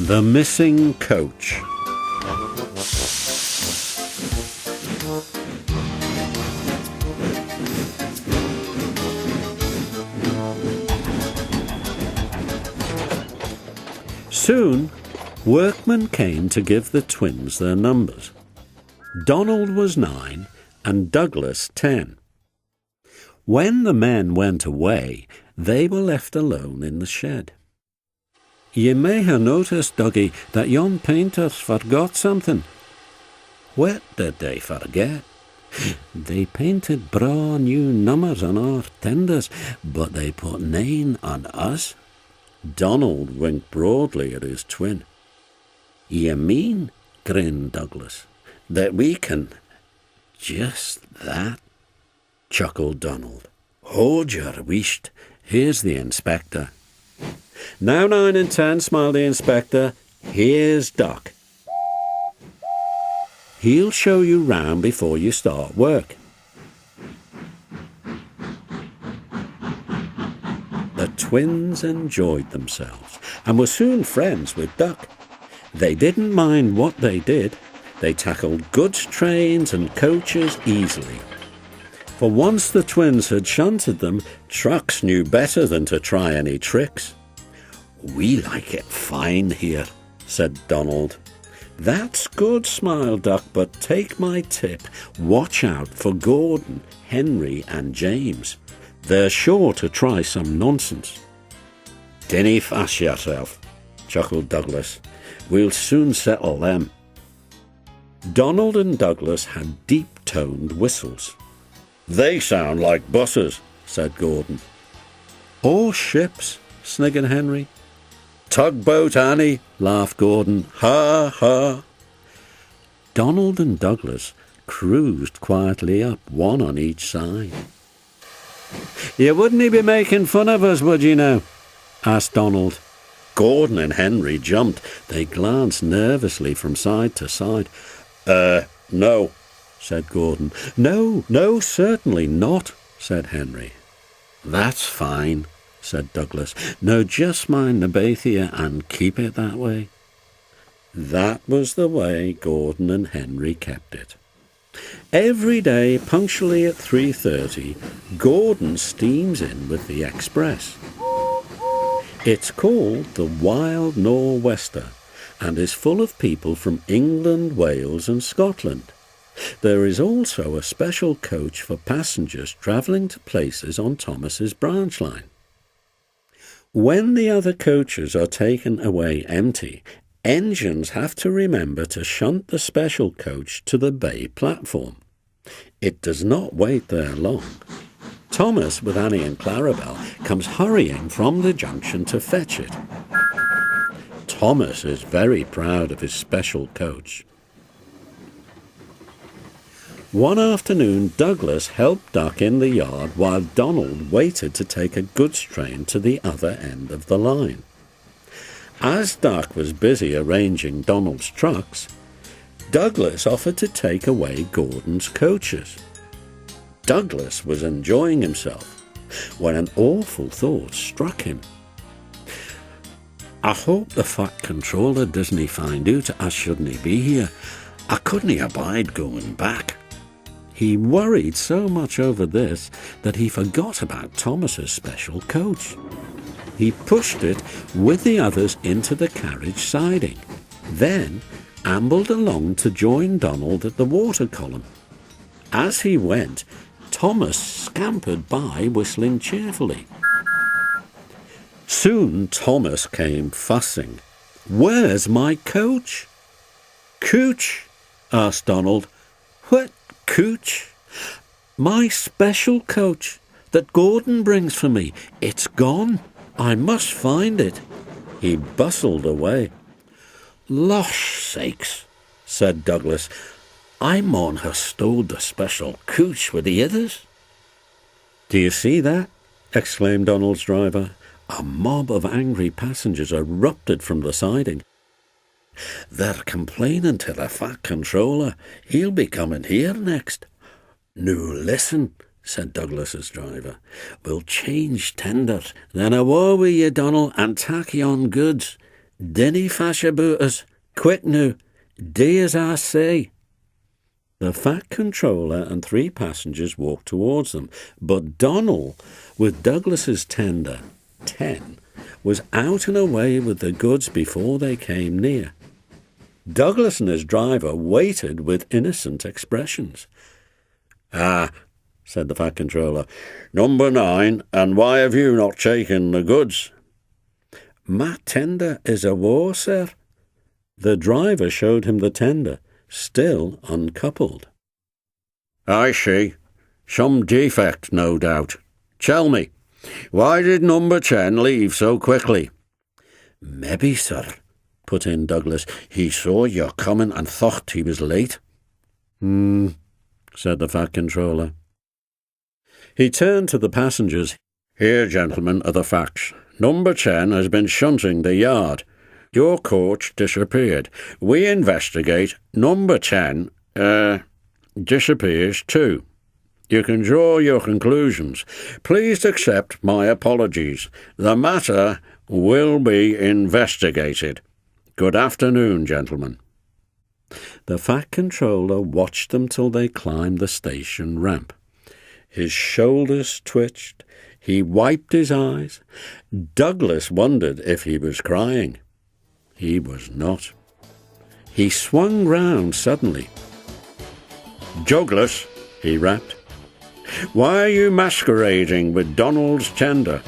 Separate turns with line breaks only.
The Missing Coach. Soon, workmen came to give the twins their numbers. Donald was 9 and Douglas 10. When the men went away, they were left alone in the shed. "You may have noticed, Dougie, that yon painters forgot something." "What did they forget?" "They painted braw new numbers on our tenders, but they put 9 on us." Donald winked broadly at his twin. "You mean," grinned Douglas, "that we can—" "Just that," chuckled Donald. "Hold your wheesht. Here's the inspector." "Now 9 and 10, smiled the inspector. Here's Doc. He'll show you round before you start work." The twins enjoyed themselves and were soon friends with Duck. They didn't mind what they did. They tackled goods trains and coaches easily. For once the twins had shunted them, trucks knew better than to try any tricks. "We like it fine here," said Donald. "That's good," smiled Duck, "but take my tip. Watch out for Gordon, Henry and James. They're sure to try some nonsense." "Dinny fash yourself," chuckled Douglas. "We'll soon settle them." Donald and Douglas had deep-toned whistles. "They sound like buses," said Gordon. "Or ships," sniggered Henry. "Tugboat Annie," laughed Gordon. "Ha, ha." Donald and Douglas cruised quietly up, one on each side. "You wouldn't be making fun of us, would you now?" asked Donald. Gordon and Henry jumped. They glanced nervously from side to side. No," said Gordon. No, certainly not," said Henry. "That's fine," said Douglas. "Now just mind the Bethia and keep it that way." That was the way Gordon and Henry kept it. Every day, punctually at 3:30, Gordon steams in with the express. It's called the Wild Nor'Wester and is full of people from England, Wales and Scotland. There is also a special coach for passengers travelling to places on Thomas's branch line. When the other coaches are taken away empty, engines have to remember to shunt the special coach to the bay platform. It does not wait there long. Thomas, with Annie and Clarabel, comes hurrying from the junction to fetch it. Thomas is very proud of his special coach. One afternoon, Douglas helped Duck in the yard while Donald waited to take a goods train to the other end of the line. As Duck was busy arranging Donald's trucks, Douglas offered to take away Gordon's coaches. Douglas was enjoying himself when an awful thought struck him. "I hope the Fat Controller doesn't find out I shouldn't be here. I couldn't abide going back." He worried so much over this that he forgot about Thomas's special coach. He pushed it with the others into the carriage siding, then ambled along to join Donald at the water column. As he went, Thomas scampered by, whistling cheerfully. Soon Thomas came fussing. "Where's my coach?" "Cooch?" asked Donald. "What cooch?" "My special coach that Gordon brings for me. It's gone. I must find it." He bustled away. "Losh sakes," said Douglas. "I maun ha' stowed the special cooch with the others." "Do you see that?" exclaimed Donald's driver. A mob of angry passengers erupted from the siding. "They're complaining to the Fat Controller. He'll be coming here next." "Noo listen," said Douglas's driver. "We'll change tenders, then awa' wi' ye, Donald, and tack ye on goods. Dinny fash about us. Quick now. Do as I say. The Fat Controller and 3 passengers walked towards them, but Donald, with Douglas's tender, 10, was out and away with the goods before they came near. Douglas and his driver waited with innocent expressions. "Ah," said the Fat Controller, "number 9, and why have you not taken the goods?" "My tender is a war, sir." The driver showed him the tender, still uncoupled. "I see. Some defect, no doubt. Tell me, why did number 10 leave so quickly?" "Maybe, sir," put in Douglas, "he saw you coming and thought he was late." Said the Fat Controller. He turned to the passengers. "Here, gentlemen, are the facts. Number 10 has been shunting the yard. Your coach disappeared. We investigate. Number 10, disappears too. You can draw your conclusions. Please accept my apologies. The matter will be investigated. Good afternoon, gentlemen." The Fat Controller watched them till they climbed the station ramp. His shoulders twitched. He wiped his eyes. Douglas wondered if he was crying. He was not. He swung round suddenly. "Douglas," he rapped, "why are you masquerading with Donald's tender?